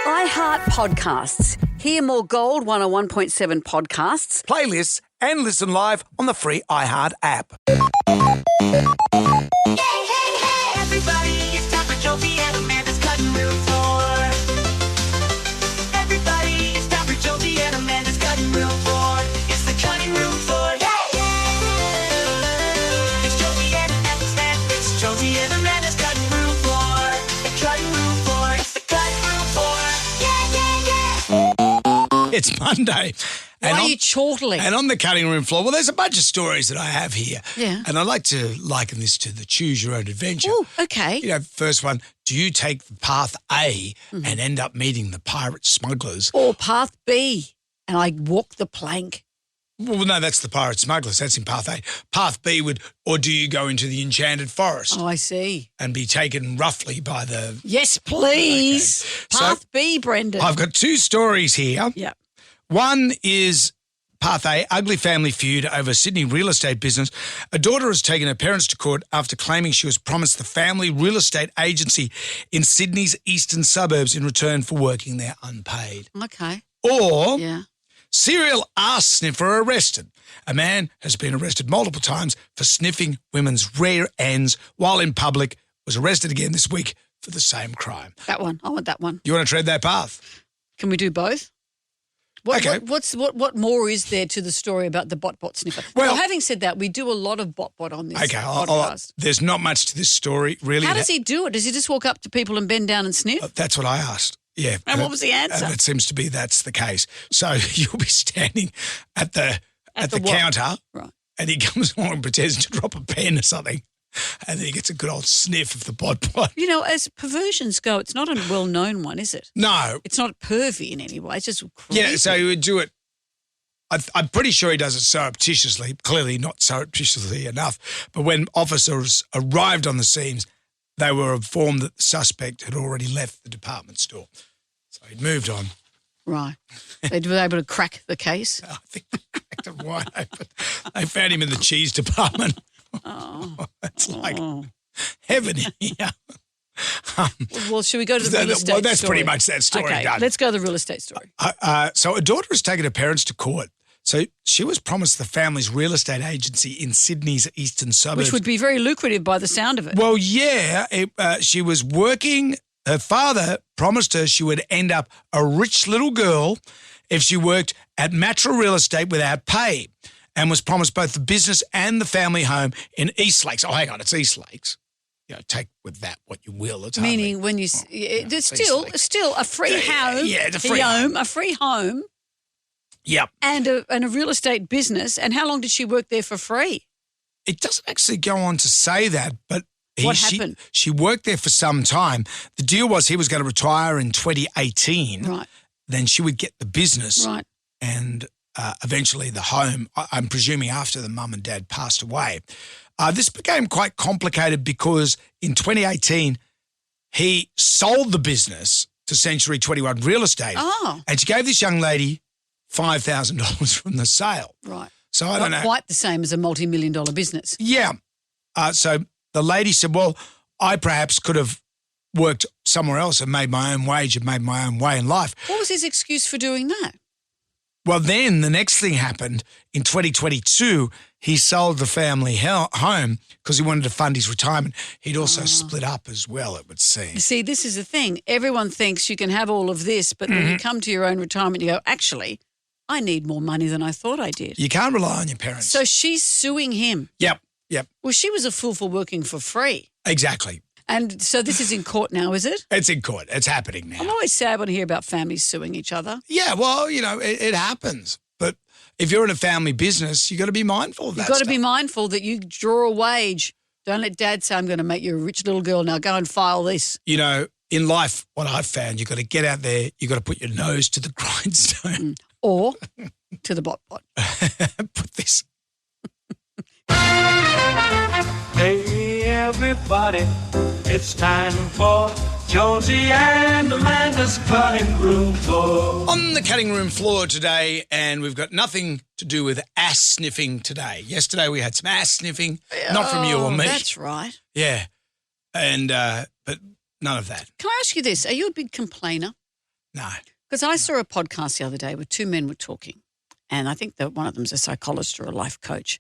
iHeart Podcasts. Hear more Gold 101.7 podcasts. Playlists and listen live on the free iHeart app. Everybody, it's time for Jonesy and Amanda's cutting room floor. Everybody, it's time for Jonesy and Amanda's cutting room floor. It's the cutting room floor. It's Jonesy and Amanda's it's Jonesy and Amanda's cutting room floor. The cutting room floor. It's the cutting room floor. It's Monday. Why are you chortling? And on the cutting room floor, well, there's a bunch of stories that I have here. Yeah. And I like to liken this to the choose your own adventure. Oh, okay. You know, first one, do you take the path A and end up meeting the pirate smugglers? Or path B, and I walk the plank. Well, no, that's the pirate smugglers. That's in path A. Path B would, or do you go into the enchanted forest Oh, I see. and be taken roughly by the... Yes, please. Okay. Path B, Brendan. I've got two stories here. Yeah. One is Path A, ugly family feud over Sydney real estate business. A daughter has taken her parents to court after claiming she was promised the family real estate agency in Sydney's eastern suburbs in return for working there unpaid. Okay. Or Yeah. serial arse sniffer arrested. A man has been arrested multiple times for sniffing women's rear ends while in public, was arrested again this week for the same crime. That one. I want that one. You want to tread that path? Can we do both? Okay. What more is there to the story about the bot sniffer? Well- having said that, we do a lot of bot on this Okay, podcast. there's not much to this story, really. How does he do it? Does he just walk up to people and bend down and sniff? That's what I asked. Yeah. And what was the answer? And it seems to be that's the case. So you'll be standing at the what? counter, Right. and he comes along and pretends to drop a pen or something, and then he gets a good old sniff of the bot. You know, as perversions go, it's not a well-known one, is it? No. It's not pervy in any way. It's just creepy. Yeah, so he would do it. I'm pretty sure he does it surreptitiously, clearly not surreptitiously enough. But when officers arrived on the scenes, they were informed that the suspect had already left the department store. So he'd moved on. Right. They were able to crack the case. I think they cracked him wide open. They found him in the cheese department. Oh. It's like Oh. heaven here. Well, should we go to the real estate Well, that's story? pretty much that story Okay, done. let's go to the real estate story. So a daughter has taken her parents to court. So she was promised the family's real estate agency in Sydney's eastern suburbs. Which would be very lucrative by the sound of it. Well, yeah, she was working. Her father promised her she would end up a rich little girl if she worked at Matra Real Estate without pay, and was promised both the business and the family home in East Lakes. Oh, hang on, it's East Lakes. You know, take with that what you will. It's Meaning hardly- when you it's still a free home. Yeah, it's a free home. A free home Yep. and a real estate business. And how long did she work there for free? It doesn't actually go on to say that, but What happened? She worked there for some time. The deal was he was going to retire in 2018. Right. Then she would get the business. Right. And eventually the home, I'm presuming after the mum and dad passed away. This became quite complicated because in 2018, he sold the business to Century 21 Real Estate. Oh. And she gave this young lady $5,000 from the sale. Right. So I don't know. Not quite the same as a multi-million-dollar business. Yeah. So the lady said, well, I perhaps could have worked somewhere else and made my own wage and made my own way in life. What was his excuse for doing that? Well, then the next thing happened in 2022. He sold the family home because he wanted to fund his retirement. He'd also split up as well, it would seem. See, this is the thing. Everyone thinks you can have all of this, but when you come to your own retirement, you go, actually, I need more money than I thought I did. You can't rely on your parents. So she's suing him. Yep. Well, she was a fool for working for free. Exactly. And so this is in court now, is it? It's in court. It's happening now. I'm always sad when I hear about families suing each other. Yeah, well, you know, it happens. But if you're in a family business, you got to be mindful of that You've got to stuff. be mindful that you draw a wage. Don't let Dad say, I'm going to make you a rich little girl. Now go and file this. You know, in life, what I've found, you've got to get out there, you've got to put your nose to the grindstone. Or to the bot. Put this. Hey everybody, it's time for Jonesy and Amanda's cutting room floor. On the cutting room floor today, and we've got nothing to do with ass sniffing today. Yesterday we had some ass sniffing, not from you or me. That's right. Yeah, and but none of that. Can I ask you this? Are you a big complainer? No. Because I saw a podcast the other day where two men were talking, and I think that one of them's a psychologist or a life coach.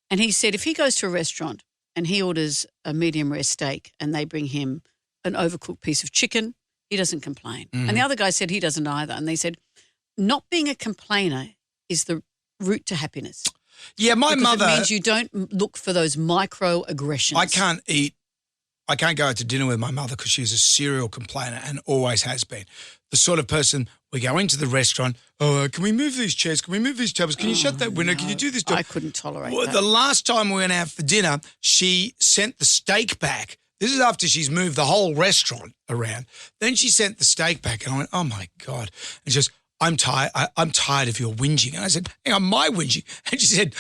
And he said if he goes to a restaurant and he orders a medium rare steak and they bring him an overcooked piece of chicken, he doesn't complain. Mm-hmm. And the other guy said he doesn't either. And they said not being a complainer is the route to happiness. Yeah, my because mother. it means you don't look for those microaggressions. I can't go out to dinner with my mother because she's a serial complainer and always has been. The sort of person, we go into the restaurant, can we move these chairs? Can we move these tables? Can you shut that window? Can you do this? I couldn't tolerate Well, that. the last time we went out for dinner, she sent the steak back. This is after she's moved the whole restaurant around. Then she sent the steak back and I went, oh, my God. And she goes, I'm tired. I'm tired of your whinging. And I said, hang on, my whinging? And she said,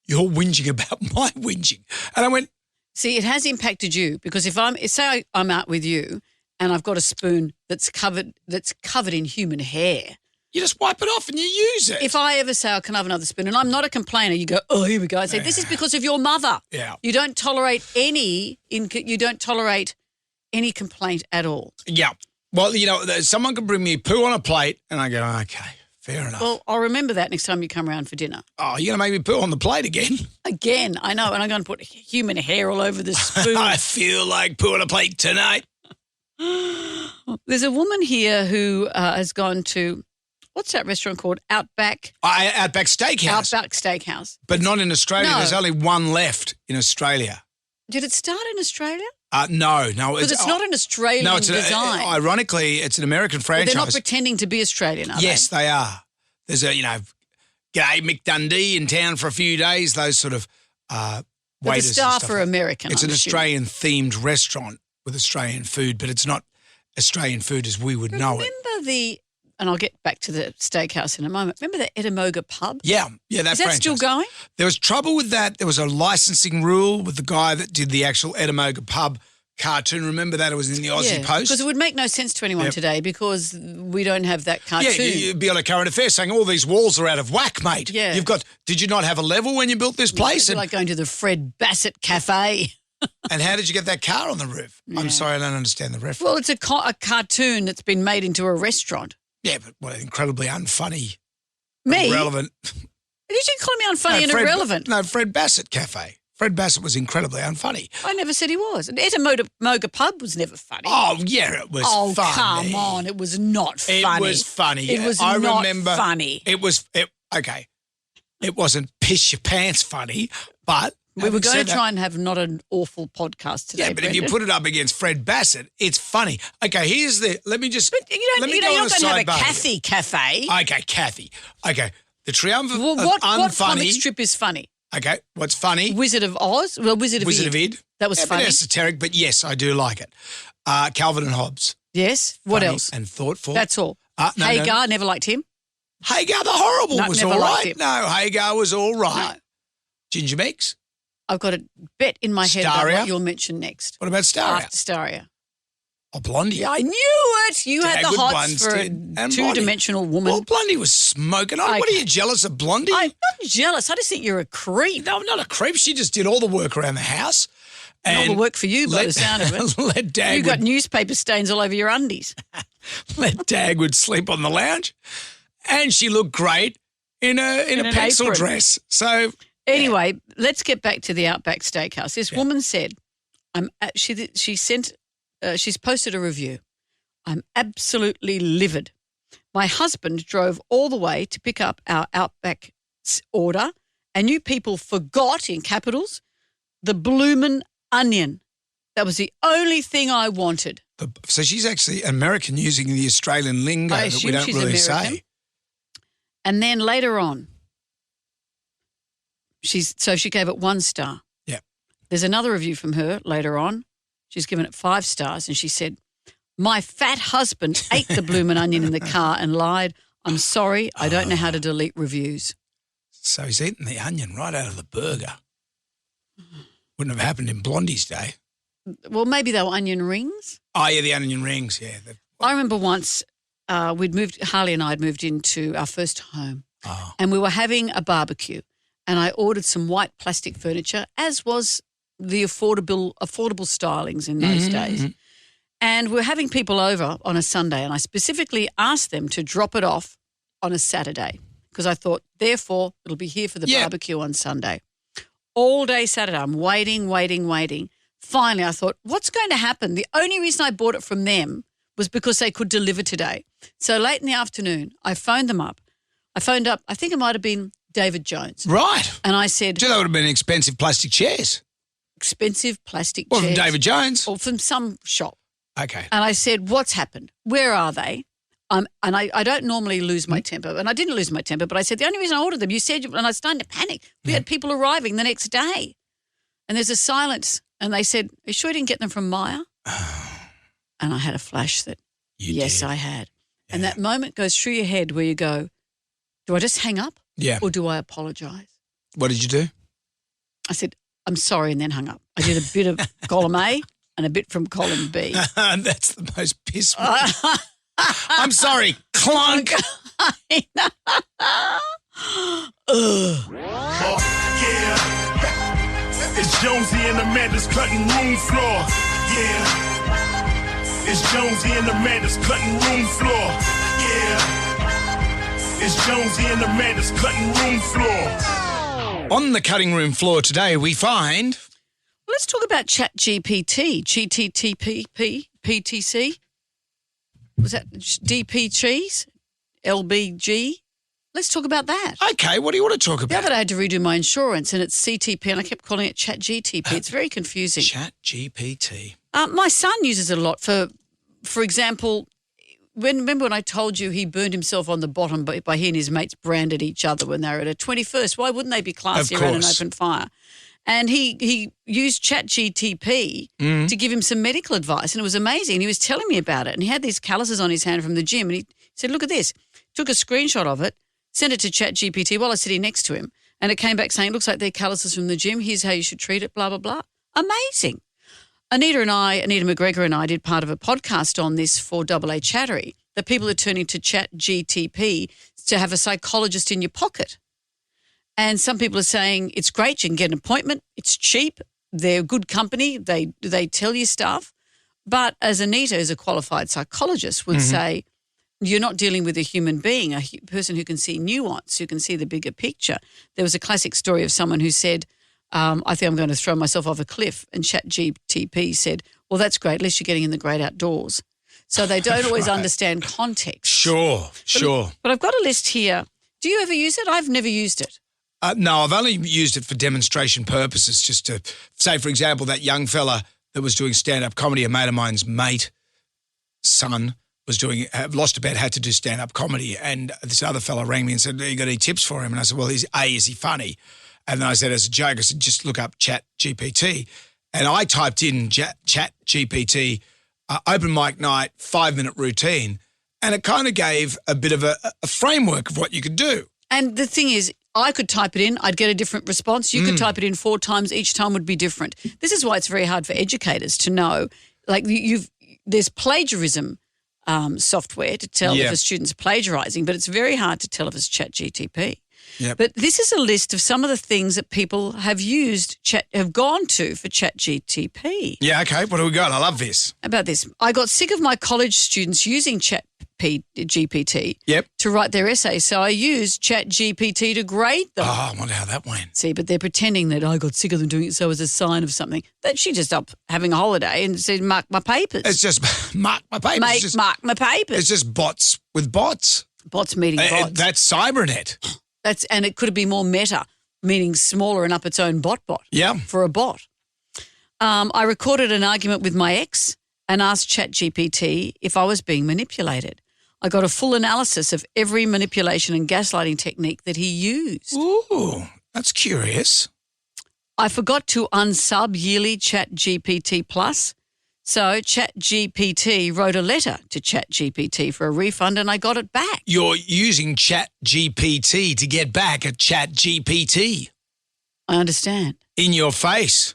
you're whinging about my whinging. And I went, see, it has impacted you because say I'm out with you and I've got a spoon that's covered in human hair. you just wipe it off and you use it. If I ever say I can have another spoon and I'm not a complainer, you go, oh, here we go. I say, this is because of your mother. Yeah. You don't tolerate any complaint at all. Yeah. Well, someone can bring me poo on a plate and I go, okay, fair enough. Well, I'll remember that next time you come around for dinner. Oh, you're going to make me poo on the plate again? Again, I know, and I'm going to put human hair all over the spoon. I feel like poo on a plate tonight. There's a woman here who has gone to, what's that restaurant called? Outback Steakhouse. Outback Steakhouse. But not in Australia. No. There's only one left in Australia. Did it start in Australia? No. Because it's not an Australian design. Ironically, it's an American Well, franchise. they're not pretending to be Australian, are Yes, they are. There's g'day Mick Dundee in town for a few days, those sort of But the waiters and staff stuff are like- American. It's I'm an assuming. Australian-themed restaurant with Australian food, but it's not Australian food as we would know it. Remember and I'll get back to the steakhouse in a moment. Remember the Edamoga pub? Yeah, that Is that still franchise. going? There was trouble with that. There was a licensing rule with the guy that did the actual Edamoga pub cartoon. Remember that? It was in the Aussie Post. Because it would make no sense to anyone today because we don't have that cartoon. Yeah, you'd be on a current affair saying all these walls are out of whack, mate. Yeah. Did you not have a level when you built this place? It's like going to the Fred Bassett Cafe. And how did you get that car on the roof? I'm sorry, I don't understand the reference. Well, it's a cartoon that's been made into a restaurant. Yeah, but what incredibly unfunny, Me? irrelevant. You should call me unfunny and irrelevant. No, Fred Bassett Cafe. Fred Bassett was incredibly unfunny. I never said he was. And Edamoga pub was never funny. Oh, yeah, it was funny. Oh, come on. It was not funny. It was funny. It was I not remember funny. Okay. It wasn't piss your pants funny, but We were having going said to try and have not an awful podcast today. Yeah, but if you Brendan. put it up against Fred Bassett, it's funny. Okay, let me just. But you're not going to have a sidebar Kathy cafe. here. Okay, Kathy. Okay, the triumph of What comic unfunny. strip is funny? Okay, what's funny? Wizard of Oz? Well, Wizard of Id. That was A bit funny. esoteric, but yes, I do like it. Calvin and Hobbes. Yes. What Funny else? And thoughtful. That's all. No, Hagar, never liked him. Hagar the Horrible No, was never all liked right. him. No, Hagar was all right. No. Ginger Mix. I've got a bet in my head about Staria? what you'll mention next. What about Staria? After Staria. Oh, Blondie. Yeah, I knew it. You had the Dagwood hots for a Bunstead and two-dimensional woman. Well, Blondie was smoking on. What are Okay. you jealous of Blondie? I'm not jealous. I just think you're a creep. No, I'm not a creep. She just did all the work around the house. All And the work for you by the sound of it. let Dagwood, You got newspaper stains all over your undies. let Dagwood sleep on the lounge. And she looked great in a an pencil apron. dress. So Anyway, let's get back to the Outback Steakhouse. This woman said, she's posted a review. I'm absolutely livid. My husband drove all the way to pick up our Outback order, and you people forgot, in capitals, the bloomin' onion. That was the only thing I wanted. so she's actually American using the Australian lingo I that we assume don't she's really American. say. And then later on, she gave it 1 star. Yeah. There's another review from her later on. She's given it 5 stars, and she said, my fat husband ate the bloomin' onion in the car and lied. I'm sorry, I don't know how to delete reviews. So he's eating the onion right out of the burger. Wouldn't have happened in Blondie's day. Well, maybe they were onion rings. Oh, yeah, the onion rings, yeah. I remember once Harley and I had moved into our first home, Oh. and we were having a barbecue, and I ordered some white plastic furniture, as was the affordable stylings in those days. And we're having people over on a Sunday, and I specifically asked them to drop it off on a Saturday because I thought, therefore, it'll be here for the barbecue on Sunday. All day Saturday, I'm waiting. Finally, I thought, what's going to happen? The only reason I bought it from them was because they could deliver today. So late in the afternoon, I phoned them up. I think it might have been David Jones. Right. And I said... So that would have been expensive plastic chairs. Expensive plastic Well, chairs. from David Jones. Or from some shop. Okay. And I said, what's happened? Where are they? And I don't normally lose my temper. And I didn't lose my temper, but I said, the only reason I ordered them, you said, and I was starting to panic. We had people arriving the next day. And there's a silence. And they said, are you sure you didn't get them from Maya? And I had a flash that, yes, I had. Yeah. And that moment goes through your head where you go, do I just hang up? Yeah. Or do I apologise? What did you do? I said, I'm sorry, and then hung up. I did a bit of column A and a bit from column B. That's the most piss. I'm sorry, clunk. Yeah. It's Jonesy and Amanda's cutting room floor. Yeah. It's Jonesy and Amanda's cutting room floor. Yeah. It's Jonesy and Amanda's cutting room floor. On the cutting room floor today, we find... Let's talk about ChatGPT, GTTP, PTC. Was that DP cheese? LBG? Let's talk about that. Okay, what do you want to talk The about? other day I had to redo my insurance and it's CTP and I kept calling it ChatGTP. It's very confusing. ChatGPT. My son uses it a lot for example, remember when I told you he burned himself on the bottom by he and his mates branded each other when they were at a 21st? Why wouldn't they be classy around an open fire? And he used ChatGTP to give him some medical advice, and it was amazing. And he was telling me about it, and he had these calluses on his hand from the gym, and he said, look at this. Took a screenshot of it, sent it to ChatGPT while I was sitting next to him, and it came back saying, looks like they're calluses from the gym. Here's how you should treat it, blah, blah, blah. Amazing. Anita McGregor and I did part of a podcast on this for AA Chattery, that people are turning to ChatGTP to have a psychologist in your pocket. And some people are saying it's great, you can get an appointment, it's cheap, they're good company, they tell you stuff. But as Anita, as a qualified psychologist, would say, you're not dealing with a human being, a person who can see nuance, who can see the bigger picture. There was a classic story of someone who said, I think I'm going to throw myself off a cliff. And ChatGPT said, well, that's great, at least you're getting in the great outdoors. So they don't always understand context. Sure. But I've got a list here. Do you ever use it? I've never used it. No, I've only used it for demonstration purposes, just to say, for example, that young fella that was doing stand-up comedy, a mate of mine's son was doing, lost a bet, had to do stand-up comedy, and this other fella rang me and said, you got any tips for him? And I said, well, is he funny? And then I said, as a joke, I said, just look up ChatGPT. And I typed in ChatGPT, open mic night, 5-minute routine, and it kind of gave a bit of a framework of what you could do. And the thing is, I could type it in, I'd get a different response. You could type it in 4 times, each time would be different. This is why it's very hard for educators to know. Like there's plagiarism software to tell if a student's plagiarising, but it's very hard to tell if it's ChatGTP. Yep. But this is a list of some of the things that people have have gone to for ChatGTP. Yeah, okay. What do we got? I love this. About this, I got sick of my college students using ChatGPT to write their essays, so I used ChatGPT to grade them. Oh, I wonder how that went. See, but they're pretending that I got sick of them doing it so as a sign of something. That she just up having a holiday and said, mark my papers. It's just mark my papers. Mark my papers. It's just bots with bots. Bots meeting bots. That's cybernet. And it could be more meta, meaning smaller and up its own bot for a bot. I recorded an argument with my ex and asked ChatGPT if I was being manipulated. I got a full analysis of every manipulation and gaslighting technique that he used. Ooh, that's curious. I forgot to unsub yearly ChatGPT Plus. So ChatGPT wrote a letter to ChatGPT for a refund and I got it back. You're using ChatGPT to get back at ChatGPT. I understand. In your face.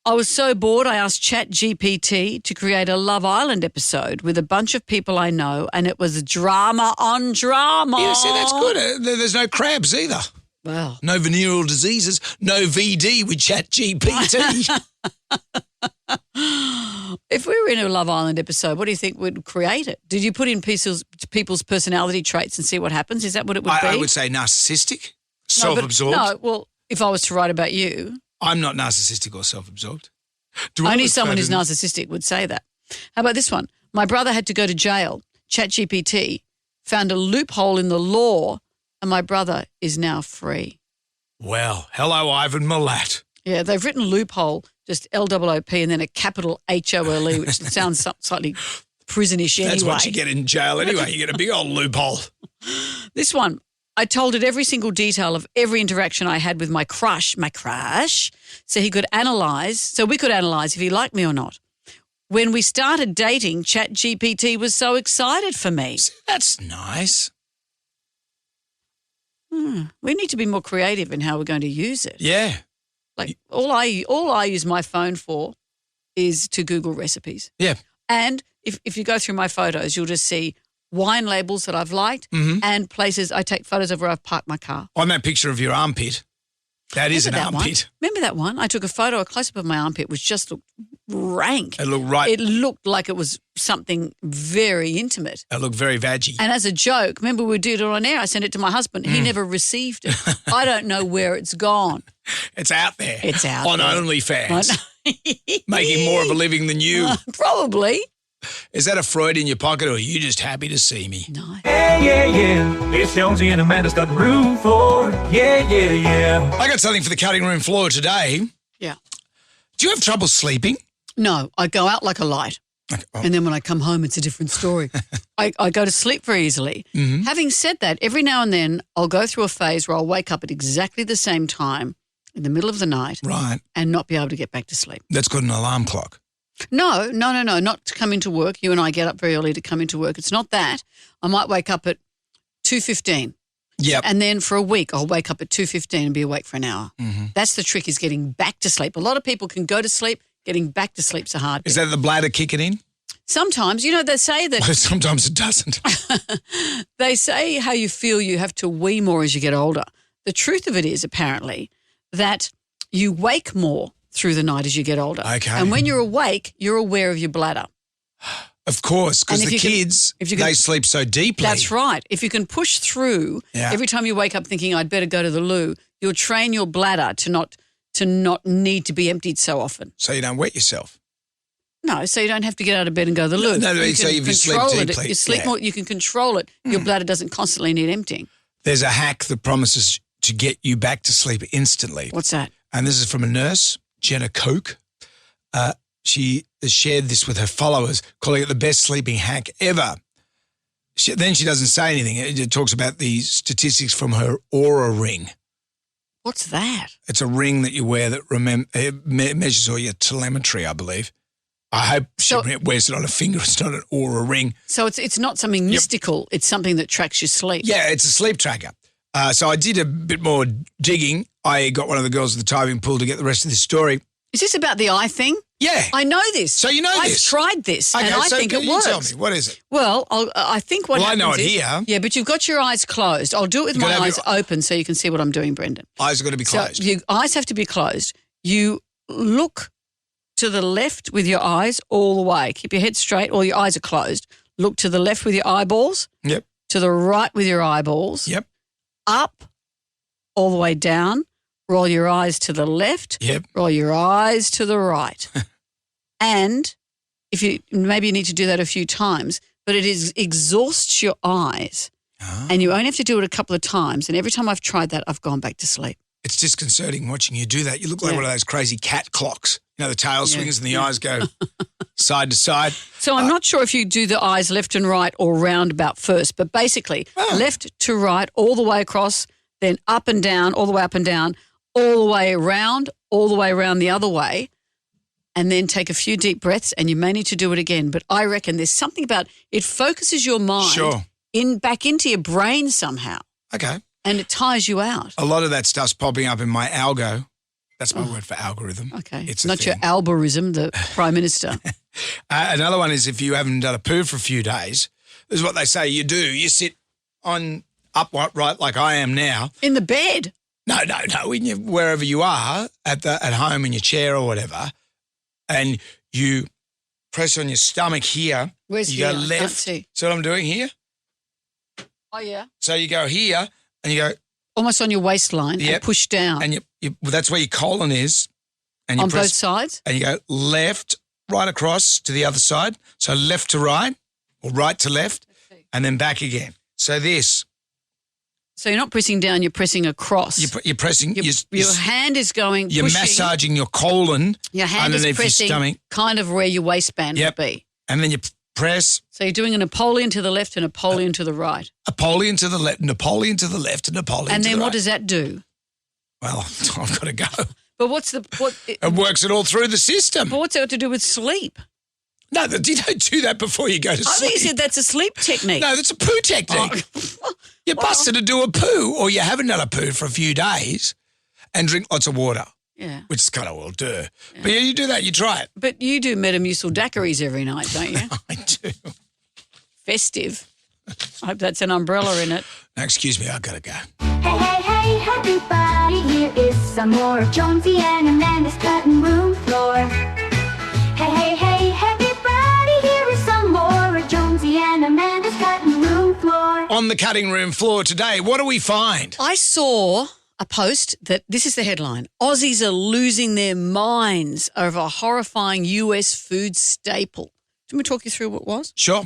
I was so bored I asked ChatGPT to create a Love Island episode with a bunch of people I know and it was drama on drama. Yeah, see, that's good. There's no crabs either. Wow. No venereal diseases, no VD with ChatGPT. If we were in a Love Island episode, what do you think would create it? Did you put in people's personality traits and see what happens? Is that what it would be? I would say narcissistic, No, but- self-absorbed. No, well, if I was to write about you, I'm not narcissistic or self-absorbed. only someone who's narcissistic would say that. How about this one? My brother had to go to jail. ChatGPT found a loophole in the law and my brother is now free. Well, hello, Ivan Milat. Yeah, they've written loophole, just L-O-O-P and then a capital H-O-L-E, which sounds slightly prisonish anyway. That's what you get in jail anyway. You get a big old loophole. This one, I told it every single detail of every interaction I had with my crush, so we could analyse if he liked me or not. When we started dating, ChatGPT was so excited for me. That's nice. We need to be more creative in how we're going to use it. Yeah. Like all I use my phone for is to Google recipes. Yeah. And if you go through my photos, you'll just see wine labels that I've liked and places I take photos of where I've parked my car. On that picture of your armpit, that is an Remember that armpit. one? Remember that one? I took a close-up of my armpit, which just looked rank. It looked right. It looked like it was something very intimate. It looked very vaggy. And as a joke, remember we did it on air, I sent it to my husband. He never received it. I don't know where it's gone. It's out there. It's out on there. OnlyFans. Making more of a living than you. Probably. Is that a Freud in your pocket or are you just happy to see me? No. Yeah, yeah, yeah. It's Jonesy and Amanda's got room for it. Yeah, yeah, yeah. I got something for the cutting room floor today. Yeah. Do you have trouble sleeping? No, I go out like a light. Okay. Oh. And then when I come home, it's a different story. I go to sleep very easily. Having said that, every now and then I'll go through a phase where I'll wake up at exactly the same time in the middle of the night Right. and not be able to get back to sleep. That's got an alarm clock. No, not to come into work. You and I get up very early to come into work. It's not that. I might wake up at 2:15. Yep. And then for a week, I'll wake up at 2:15 and be awake for an hour. That's the trick, is getting back to sleep. A lot of people can go to sleep. Getting back to sleep's a hard bit. Is that the bladder kicking in? Sometimes, they say that Sometimes it doesn't. they say how you feel you have to wee more as you get older. The truth of it is apparently that you wake more through the night as you get older. Okay. And when you're awake, you're aware of your bladder. Of course, because And the if you can- kids, if you can- they sleep so deeply. That's right. If you can push through every time you wake up thinking I'd better go to the loo, you'll train your bladder to not need to be emptied so often. So you don't wet yourself. No, so you don't have to get out of bed and go to the loo. No, you so can if you sleep control it. deeply, You sleep yeah. more. You can control it. Your bladder doesn't constantly need emptying. There's a hack that promises to get you back to sleep instantly. What's that? And this is from a nurse, Jenna Koch. She has shared this with her followers, calling it the best sleeping hack ever. Then she doesn't say anything. It talks about the statistics from her Aura ring. What's that? It's a ring that you wear that measures all your telemetry, I believe. I hope she wears it on a finger. It's not an Aura ring. So it's not something mystical. It's something that tracks your sleep. Yeah, it's a sleep tracker. So I did a bit more digging. I got one of the girls at the diving pool to get the rest of this story. Is this about the eye thing? Yeah. I know this. So you know I've this? tried this, Okay, and I so think it you works. tell me, what is it? Well, I think what Well, I happens know it is, here. Yeah, but you've got your eyes closed. I'll do it with You've my gotta have eyes open so you can see what I'm doing, Brendan. Eyes are going to be closed. So your eyes have to be closed. You look to the left with your eyes all the way. Keep your head straight or your eyes are closed. Look to the left with your eyeballs, Yep. to the right with your eyeballs, Yep. up, all the way down. Roll your eyes to the left. Yep. Roll your eyes to the right. And maybe you need to do that a few times, but it exhausts your eyes. And you only have to do it a couple of times. And every time I've tried that, I've gone back to sleep. It's disconcerting watching you do that. You look like Yeah. one of those crazy cat clocks. You know, the tail swings and the eyes go side to side. So I'm not sure if you do the eyes left and right or roundabout first, but basically left to right all the way across, then up and down, all the way up and down, all the way around, all the way around the other way, and then take a few deep breaths, and you may need to do it again. But I reckon there's something about it focuses your mind Sure. back into your brain somehow, Okay. and it tires you out. A lot of that stuff's popping up in my algo. That's my word for algorithm. Okay. It's a not your thing. algorithm, the Prime Minister. Another one is if you haven't done a poo for a few days, this is what they say you do. You sit on upright, right, like I am now. In the bed. No, wherever you are, at home in your chair or whatever, and you press on your stomach here. Where's you here? go I left. can't see. See what I'm doing here? Oh, yeah. So you go here and you go, Almost on your waistline Yep. and push down. and well, that's where your colon is. And you on press, both sides? and you go left, right across to the other side. So left to right or right to left and then back again. So this, So you're not pressing down, you're pressing across. you're pressing, Your hand is going, you're pushing. massaging your colon Your hand is underneath your pressing stomach. kind of where your waistband Yep. would be. And then you press So you're doing a Napoleon to the left and Napoleon to the right. Napoleon to the left, Napoleon to the left, and Napoleon And to then the what right. does that do? Well, I've got to go. But what's the what? It works it all through the system. But what's it got to do with sleep? No, you don't do that before you go to I sleep. think you said that's a sleep technique. No, that's a poo technique. You're busted to do a poo, or you haven't done a poo for a few days, and drink lots of water, Yeah. which is kind of well, duh. But yeah, you do that. You try it. But you do Metamucil daiquiris every night, don't you? I do. Festive. I hope that's an umbrella in it. Now, excuse me, I've got to go. Hey, hey, hey, everybody, here is some more of Jonesy and Amanda's cutting room floor. Hey, hey, hey, everybody, here is some more of Jonesy and Amanda's cutting room floor. On the cutting room floor today, what do we find? I saw a post that this is the headline: Aussies are losing their minds over a horrifying US food staple. Let me talk you through what it was. Sure.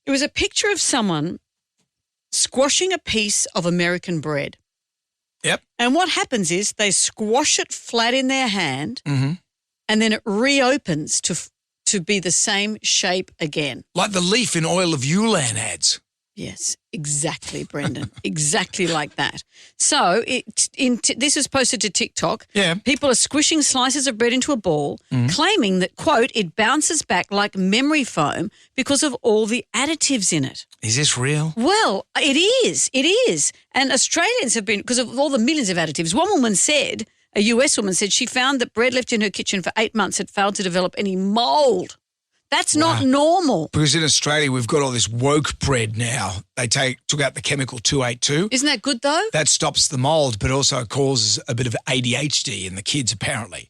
It was a picture of someone squashing a piece of American bread. Yep. And what happens is they squash it flat in their hand Mm-hmm. and then it reopens to be the same shape again. Like the leaf in Oil of Ulan ads. Yes, exactly, Brendan. Exactly like that. So this was posted to TikTok. Yeah. People are squishing slices of bread into a ball, claiming that, quote, it bounces back like memory foam because of all the additives in it. Is this real? Well, it is. It is. And Australians have been, because of all the millions of additives, one woman said, a US woman said, she found that bread left in her kitchen for 8 months had failed to develop any mould. That's not normal. Because in Australia, we've got all this woke bread now. They took out the chemical 282. Isn't that good, though? That stops the mold, but also causes a bit of ADHD in the kids, apparently.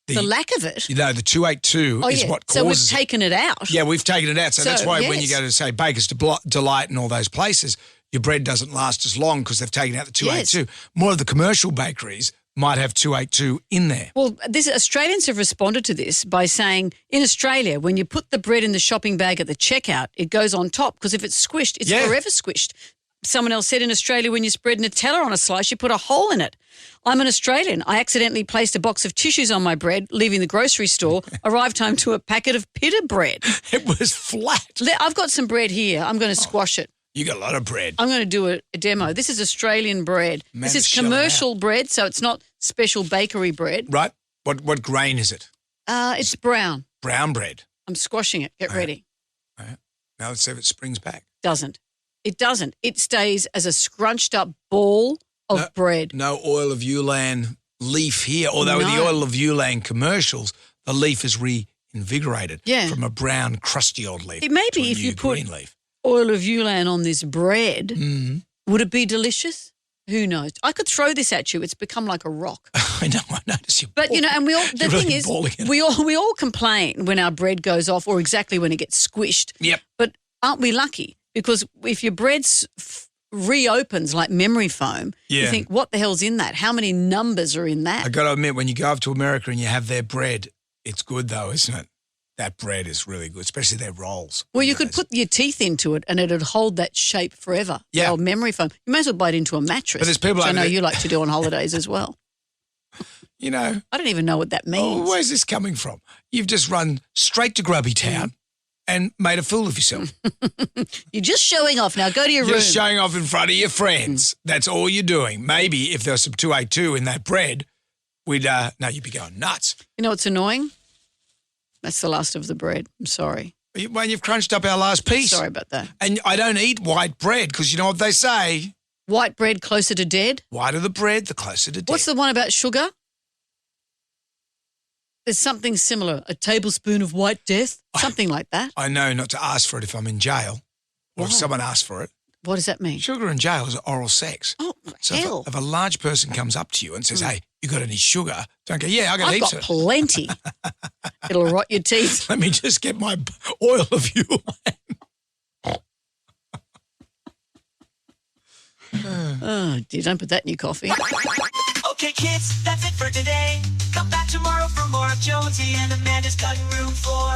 The lack of it. You know, the 282 is what causes So we've it. taken it out. Yeah, we've taken it out. So that's why when you yes. go to, say, Baker's Delight and all those places, your bread doesn't last as long because they've taken out the 282. More of the commercial bakeries might have 282 in there. Well, Australians have responded to this by saying, in Australia, when you put the bread in the shopping bag at the checkout, it goes on top because if it's squished, it's forever squished. Someone else said in Australia, when you spread Nutella on a slice, you put a hole in it. I'm an Australian. I accidentally placed a box of tissues on my bread, leaving the grocery store, arrived home to a packet of pita bread. It was flat. I've got some bread here. I'm going to squash it. You got a lot of bread. I'm going to do a demo. This is Australian bread. Man, this is it's shelling commercial bread, so it's not special bakery bread. Right? What grain is it? It's brown. Brown bread. I'm squashing it. Get ready. All right. Now let's see if it springs back. Doesn't. It doesn't. It stays as a scrunched up ball of bread. No Oil of Ulan leaf here, although in the Oil of Ulan commercials, the leaf is reinvigorated from a brown, crusty old leaf. It may to a be if you new put green leaf. Oil of Ulan on this bread, would it be delicious? Who knows? I could throw this at you. It's become like a rock. I know, I notice you. But, you know, and we all, the You're thing really is, balling it. we all complain when our bread goes off or exactly when it gets squished. Yep. But aren't we lucky? Because if your bread reopens like memory foam, you think, what the hell's in that? How many numbers are in that? I got to admit, when you go up to America and you have their bread, it's good though, isn't it? That bread is really good, especially their rolls. Well, you could put your teeth into it and it'd hold that shape forever. Yeah. The old memory foam. You may as well bite into a mattress. But there's people which I over know there- you like to do on holidays as well. You know, I don't even know what that means. where's this coming from? You've just run straight to Grubby Town and made a fool of yourself. You're just showing off. Now go to your room. Just showing off in front of your friends. That's all you're doing. Maybe if there was some 282 in that bread, you'd be going nuts. You know what's annoying? That's the last of the bread. I'm sorry. When you've crunched up our last piece. Sorry about that. And I don't eat white bread because you know what they say? White bread closer to dead. Whiter the bread, the closer to death. What's the one about sugar? There's something similar. A tablespoon of white death. Something like that. I know not to ask for it if I'm in jail or if Why? someone asks for it. What does that mean? Sugar in jail is oral sex. Oh, So hell. if a large person comes up to you and says, hey, you got any sugar? Don't go, yeah, I got I've heaps got of it. plenty. It'll rot your teeth. Let me just get my oil of you. Oh, dear, don't put that in your coffee. Okay, kids, that's it for today. Come back tomorrow for more of Jonesy and Amanda's cutting room floor.